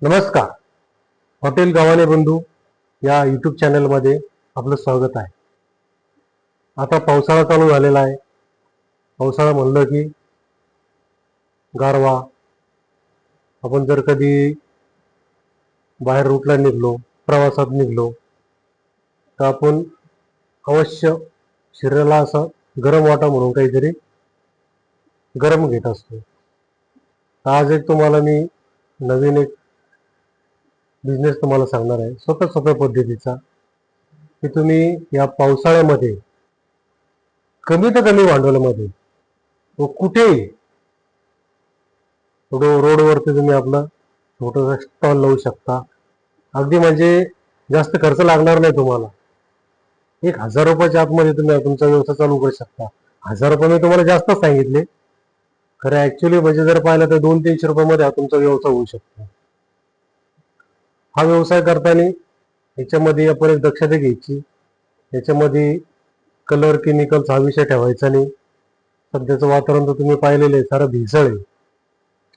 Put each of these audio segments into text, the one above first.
नमस्कार. हॉटेल गावाने बंधू या यूट्यूब चॅनलमध्ये आपलं स्वागत आहे. आता पावसाळा चालू झालेला आहे. पावसाळा म्हणलं की गारवा. आपण जर कधी बाहेर रूटला निघलो, प्रवासात निघलो, तर आपण अवश्य शरीराला असं गरम वाटा म्हणून काहीतरी गरम घेत असतो. आज एक तुम्हाला मी नवीन एक बिझनेस तुम्हाला सांगणार आहे, सोप्या पद्धतीचा, की तुम्ही या पावसाळ्यामध्ये कमीत कमी भांडवलामध्ये व कुठेही रोडवरती तुम्ही आपलं छोटंसं स्टॉल लावू शकता. अगदी म्हणजे जास्त खर्च लागणार नाही तुम्हाला. 1,000 रुपयाच्या आतमध्ये तुम्ही तुमचा व्यवसाय चालू करू शकता. 1,000 रुपये मी तुम्हाला जास्त सांगितले, खरं ऍक्च्युली म्हणजे जर पाहिलं तर 200-300 रुपयामध्ये हा तुमचा व्यवसाय होऊ शकतो. हा व्यवसाय करताना याच्यामध्ये आपण एक दक्षता घ्यायची. याच्यामध्ये कलर केमिकल्स हा विषय ठेवायचा नाही. सध्याचं वातावरण तर तुम्ही पाहिलेलं आहे, सारं भेसळ आहे.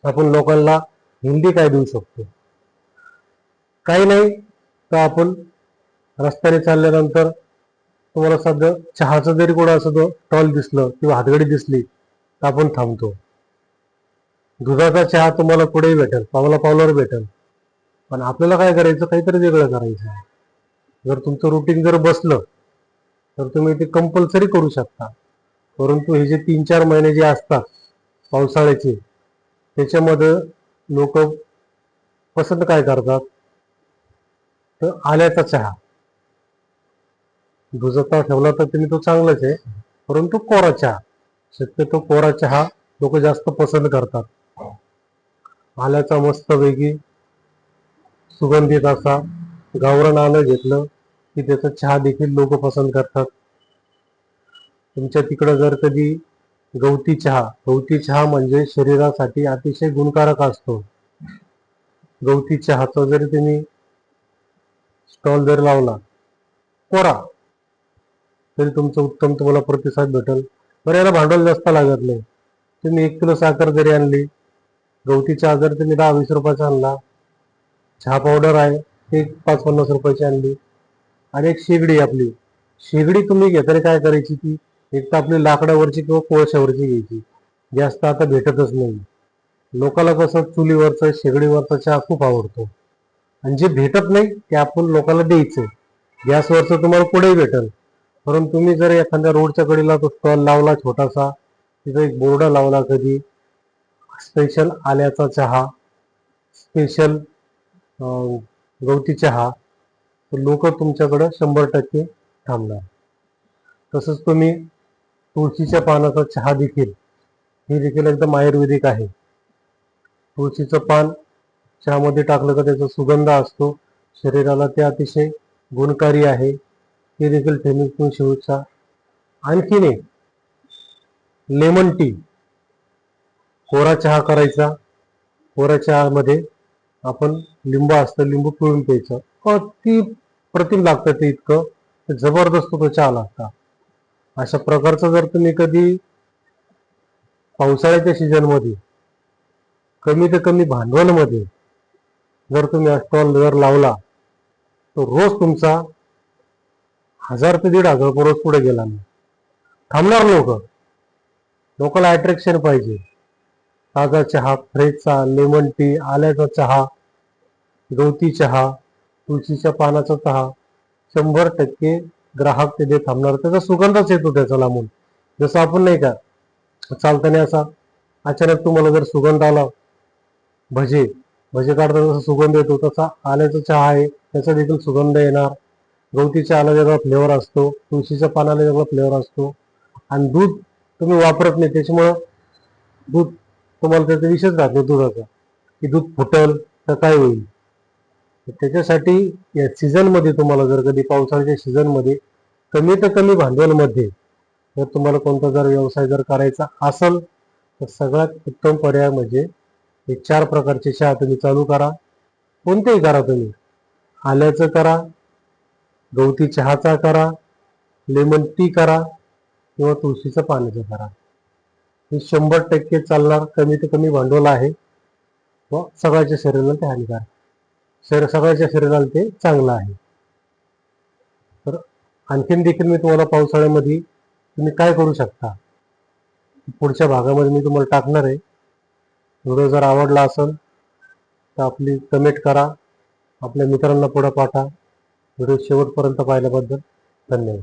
आपण लोकांना हिंदी काय देऊ शकतो? काही नाही. तर आपण रस्त्याने चालल्यानंतर तुम्हाला सध्या चहाचं जरी कुठं असं स्टॉल दिसलं किंवा हातगडी दिसली तर आपण थांबतो. दुधाचा चहा तुम्हाला पुढेही भेटेल, पावलावर भेटेल. पण आपल्याला काय करायचं, काहीतरी वेगळं करायचं. जर तुमचं रुटीन जर बसलं तर तुम्ही ते कंपल्सरी करू शकता. परंतु हे जे 3-4 महिने जे असतात पावसाळ्याचे, त्याच्यामध्ये लोक पसंत काय करतात, तर आल्याचा चहा. दुधाचा ठेवला तर तुम्ही तो चांगलाच आहे, परंतु कोरा चहा, शक्यतो कोरा चहा लोक जास्त पसंत करतात. आल्याचा मस्त वेगळी सुगंधित असा गावरान आलं घेतलं की त्याचा चहा देखील लोक पसंत करतात. तुमच्या तिकडं जर कधी गवती चहा म्हणजे शरीरासाठी अतिशय गुणकारक असतो. गवती चहाचा जरी तुम्ही स्टॉल जर लावला कोरा, तरी तुमचं उत्तम तुम्हाला प्रतिसाद भेटेल. बरं, याला भांडवल जास्त लागत नाही. तुम्ही 1 किलो साखर जरी आणली, गवती चहा जर तुम्ही 10-20 रुपयाचा आणला, चहा पावडर आहे ते 5-50 रुपयाची आणली, आणि एक शेगडी, आपली शेगडी तुम्ही घेताना काय करायची, ती एक तर आपली लाकडावरची किंवा कोळशावरची घ्यायची. जास्त आता भेटतच नाही. लोकांना कसं चुलीवरचा शेगडीवरचा चहा खूप आवडतो, आणि जे भेटत नाही ते आपण लोकांना द्यायचं. गॅसवरचं तुम्हाला पुढेही भेटेल, परंतु तुम्ही जर एखाद्या रोडच्या कडेला तो स्टॉल लावला छोटासा, तिथं एक बोर्ड लावला कधी स्पेशल आल्याचा चहा, स्पेशल गवती चहा, तर लोक तुमच्याकडे 100% थांबणार. तसंच तुम्ही तुळशीच्या पानाचा चहा देखील, हे देखील एकदम आयुर्वेदिक आहे. तुळशीचं पान चहामध्ये टाकलं का त्याचा सुगंध असतो, शरीराला ते अतिशय गुणकारी आहे. ते देखील ठेवून शिवचा. आणखीन एक लेमन टी, कोरा चहा करायचा. कोऱ्या चहामध्ये आपण लिंबू असतं, लिंबू पिळून प्यायचं. अति प्रतिम लागतं ते, इतकं जबरदस्त तो चहा लागता. अशा प्रकारचं जर तुम्ही कधी पावसाळ्याच्या सीझन मध्ये कमीत कमी भांडवलमध्ये जर तुम्ही स्टॉल जर लावला, तर रोज तुमचा 1,000 ते 1,500 रोज पुढे गेला नाही. थांबणार लोकांना अट्रॅक्शन पाहिजे. ताजा चहा, फ्रेशचा, लेमन टी, आल्याचा चहा, गवती चहा, तुळशीच्या पानाचा चहा, 100% ग्राहक तिथे थांबणार. त्याचा सुगंधच येतो त्याचा लांबून. जसं आपण नाही का चालताना असा अचानक तुम्हाला जर सुगंध आला, भजे काढताना जसा सुगंध येतो, तसा आल्याचा चहा आहे, त्याचा देखील सुगंध येणार. गवती चहाला वेगळा फ्लेवर असतो, तुळशीच्या पानाला वेगळा फ्लेवर असतो. आणि दूध तुम्ही वापरत नाही, त्याच्यामुळं दूध तुम्हाला त्याचा विषयच राहत नाही दुधाचा, की दूध फुटल तर काय होईल. त्याच्यासाठी या सीझन मध्ये तुम्हाला जर कधी पावसाळ्याच्या सीझन मध्ये कमीत कमी भांडवलमध्ये जर तुम्हाला कोणता जर व्यवसाय जर करायचा असेल, तर सगळ्यात उत्तम पर्याय म्हणजे हे 4 प्रकारचे चहा तुम्ही चालू करा. कोणतेही करा तुम्ही, आल्याचं करा, गवती चहाचा करा, लेमन टी करा, किंवा तुळशीचं पाण्याचं करा. हे 100% चालणार. कमीत कमी भांडवल आहे व सगळ्याच्या शरीराला ते हानिकारक. सगळ्याच्या शरीराला ते चांगलं आहे. तर आणखीन देखील मी तुम्हाला पावसाळ्यामध्ये तुम्ही काय करू शकता पुढच्या भागामध्ये मी तुम्हाला टाकणार आहे. व्हिडिओ जर आवडला असेल तर आपली कमेंट करा, आपल्या मित्रांना पुढे पाठवा. व्हिडिओ शेवटपर्यंत पाहिल्याबद्दल धन्यवाद.